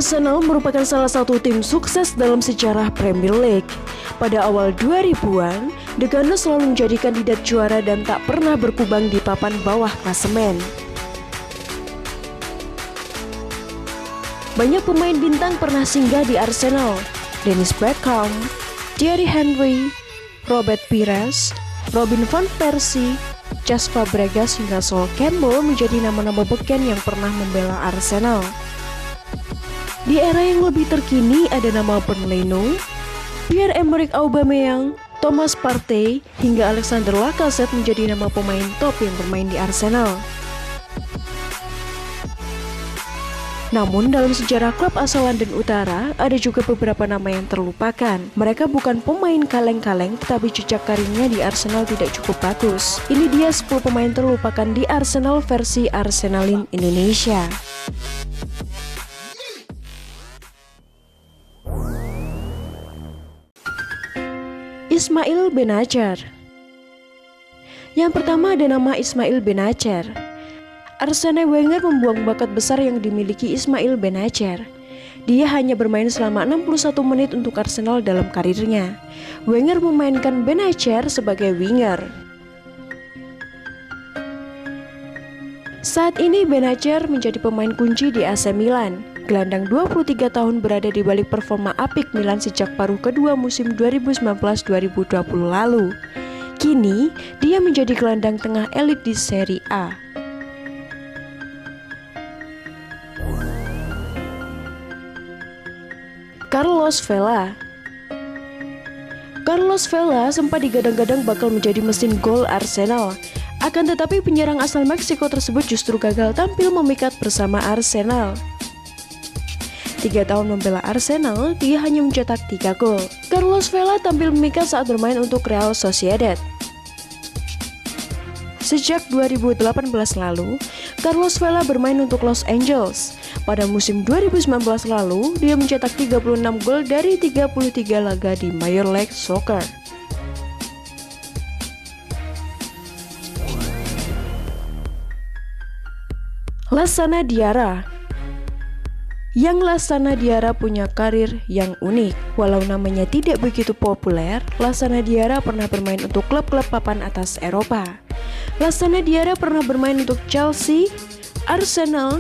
Arsenal merupakan salah satu tim sukses dalam sejarah Premier League. Pada awal 2000-an, The Gunners selalu menjadi kandidat juara dan tak pernah berkubang di papan bawah klasemen. Banyak pemain bintang pernah singgah di Arsenal. Dennis Bergkamp, Thierry Henry, Robert Pires, Robin van Persie, Cesc Fabregas hingga Sol Campbell menjadi nama-nama beken yang pernah membela Arsenal. Di era yang lebih terkini ada nama Bernd Leno, Pierre-Emerick Aubameyang, Thomas Partey hingga Alexander Lacazette menjadi nama pemain top yang bermain di Arsenal. Namun dalam sejarah klub asal London Utara ada juga beberapa nama yang terlupakan. Mereka bukan pemain kaleng-kaleng tetapi jejak karirnya di Arsenal tidak cukup bagus. Ini dia 10 pemain terlupakan di Arsenal versi Arsenalin Indonesia. Ismail Benacer. Yang pertama ada nama Ismail Benacer. Arsene Wenger membuang bakat besar yang dimiliki Ismail Benacer. Dia hanya bermain selama 61 menit untuk Arsenal dalam karirnya. Wenger memainkan Benacer sebagai winger. Saat ini Benacer menjadi pemain kunci di AC Milan. Gelandang 23 tahun berada di balik performa apik Milan sejak paruh kedua musim 2019-2020 lalu. Kini, dia menjadi gelandang tengah elit di Serie A. Carlos Vela. Carlos Vela sempat digadang-gadang bakal menjadi mesin gol Arsenal. Akan tetapi penyerang asal Meksiko tersebut justru gagal tampil memikat bersama Arsenal. 3 tahun membela Arsenal, dia hanya mencetak 3 gol. Carlos Vela tampil memikat saat bermain untuk Real Sociedad. Sejak 2018 lalu, Carlos Vela bermain untuk Los Angeles. Pada musim 2019 lalu, dia mencetak 36 gol dari 33 laga di Major League Soccer. Lassana Diarra. Yang Lassana Diarra punya karir yang unik. Walau namanya tidak begitu populer, Lassana Diarra pernah bermain untuk klub-klub papan atas Eropa. Lassana Diarra pernah bermain untuk Chelsea, Arsenal,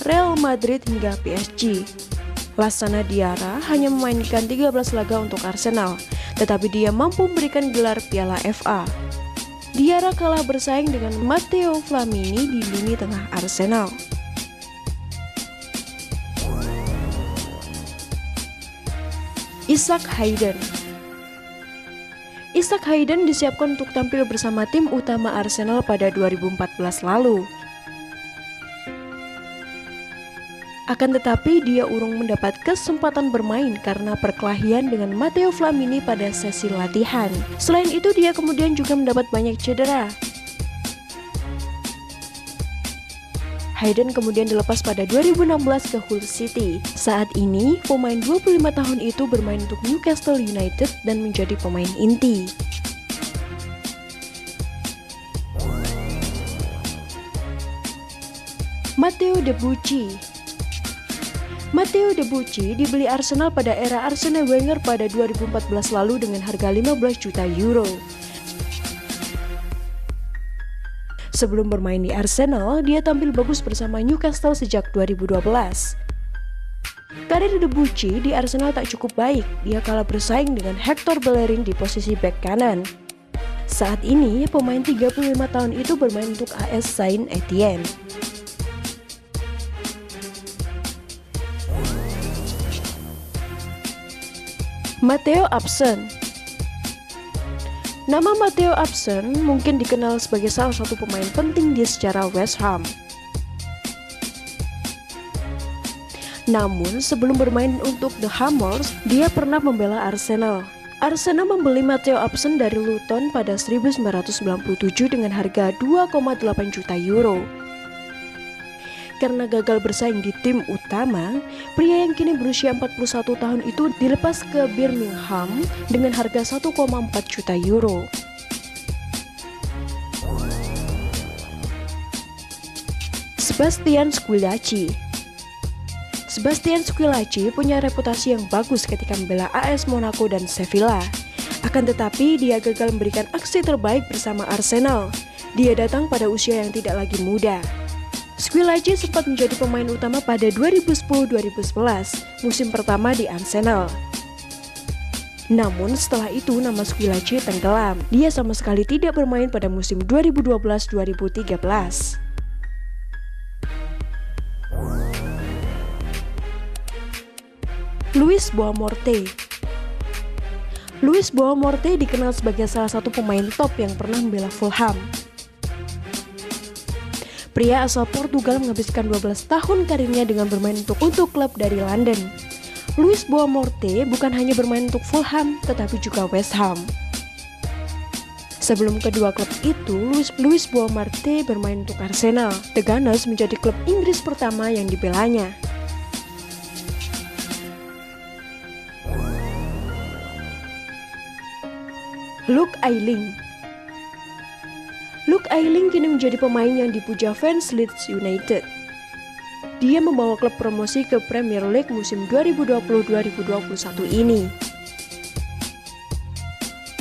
Real Madrid hingga PSG. Lassana Diarra hanya memainkan 13 laga untuk Arsenal, tetapi dia mampu memberikan gelar Piala FA. Diarra kalah bersaing dengan Matteo Flamini di lini tengah Arsenal. Isaac Hayden. Isaac Hayden disiapkan untuk tampil bersama tim utama Arsenal pada 2014 lalu. Akan tetapi dia urung mendapat kesempatan bermain karena perkelahian dengan Matteo Flamini pada sesi latihan. Selain itu dia kemudian juga mendapat banyak cedera. Hayden kemudian dilepas pada 2016 ke Hull City. Saat ini, pemain 25 tahun itu bermain untuk Newcastle United dan menjadi pemain inti. Matteo Debuchy. Matteo Debuchy dibeli Arsenal pada era Arsene Wenger pada 2014 lalu dengan harga 15 juta euro. Sebelum bermain di Arsenal, dia tampil bagus bersama Newcastle sejak 2012. Karir Debuchy di Arsenal tak cukup baik, dia kalah bersaing dengan Hector Bellerin di posisi bek kanan. Saat ini, pemain 35 tahun itu bermain untuk AS Saint-Étienne. Matteo Absen. Nama Matteo Absen mungkin dikenal sebagai salah satu pemain penting di sejarah West Ham. Namun sebelum bermain untuk The Hammers, dia pernah membela Arsenal. Arsenal membeli Matteo Absen dari Luton pada 1997 dengan harga 2,8 juta euro. Karena gagal bersaing di tim utama, pria yang kini berusia 41 tahun itu dilepas ke Birmingham dengan harga 1,4 juta euro. Sebastian Squillaci. Sebastian Squillaci punya reputasi yang bagus ketika membela AS Monaco dan Sevilla. Akan tetapi, dia gagal memberikan aksi terbaik bersama Arsenal. Dia datang pada usia yang tidak lagi muda. Squillaci sempat menjadi pemain utama pada 2010-2011, musim pertama di Arsenal. Namun setelah itu nama Squillaci tenggelam. Dia sama sekali tidak bermain pada musim 2012-2013. Luis Boa Morte. Luis Boa Morte dikenal sebagai salah satu pemain top yang pernah membela Fulham. Pria asal Portugal menghabiskan 12 tahun karirnya dengan bermain untuk klub dari London. Luis Boa Morte bukan hanya bermain untuk Fulham, tetapi juga West Ham. Sebelum kedua klub itu, Luis Boa Morte bermain untuk Arsenal. The Gunners menjadi klub Inggris pertama yang dibelanya. Luke Ayling. Luke Ayling kini menjadi pemain yang dipuja fans Leeds United. Dia membawa klub promosi ke Premier League musim 2020-2021 ini.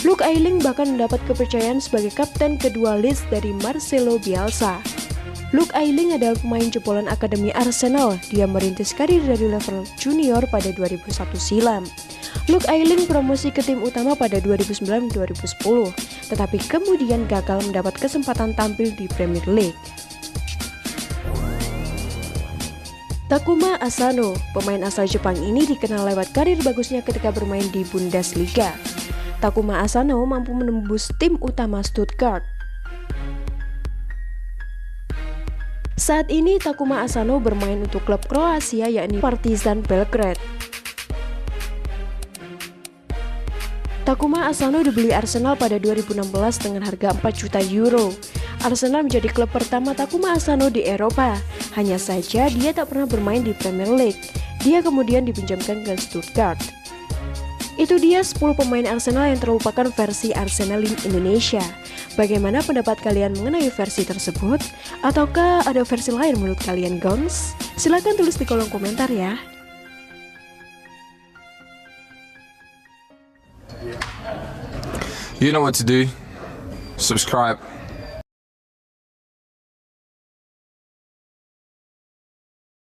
Luke Ayling bahkan mendapat kepercayaan sebagai kapten kedua Leeds dari Marcelo Bielsa. Luke Ayling adalah pemain jebolan Akademi Arsenal. Dia merintis karir dari level junior pada 2001 silam. Luke Ayling promosi ke tim utama pada 2009-2010, tetapi kemudian gagal mendapat kesempatan tampil di Premier League. Takuma Asano, pemain asal Jepang ini dikenal lewat karir bagusnya ketika bermain di Bundesliga. Takuma Asano mampu menembus tim utama Stuttgart. Saat ini Takuma Asano bermain untuk klub Kroasia yakni Partizan Belgrade. Takuma Asano dibeli Arsenal pada 2016 dengan harga 4 juta euro. Arsenal menjadi klub pertama Takuma Asano di Eropa. Hanya saja dia tak pernah bermain di Premier League. Dia kemudian dipinjamkan ke Stuttgart. Itu dia 10 pemain Arsenal yang terlupakan versi Arsenal Indonesia. Bagaimana pendapat kalian mengenai versi tersebut? Ataukah ada versi lain menurut kalian, Gongs? Silahkan tulis di kolom komentar ya. You know what to do. Subscribe.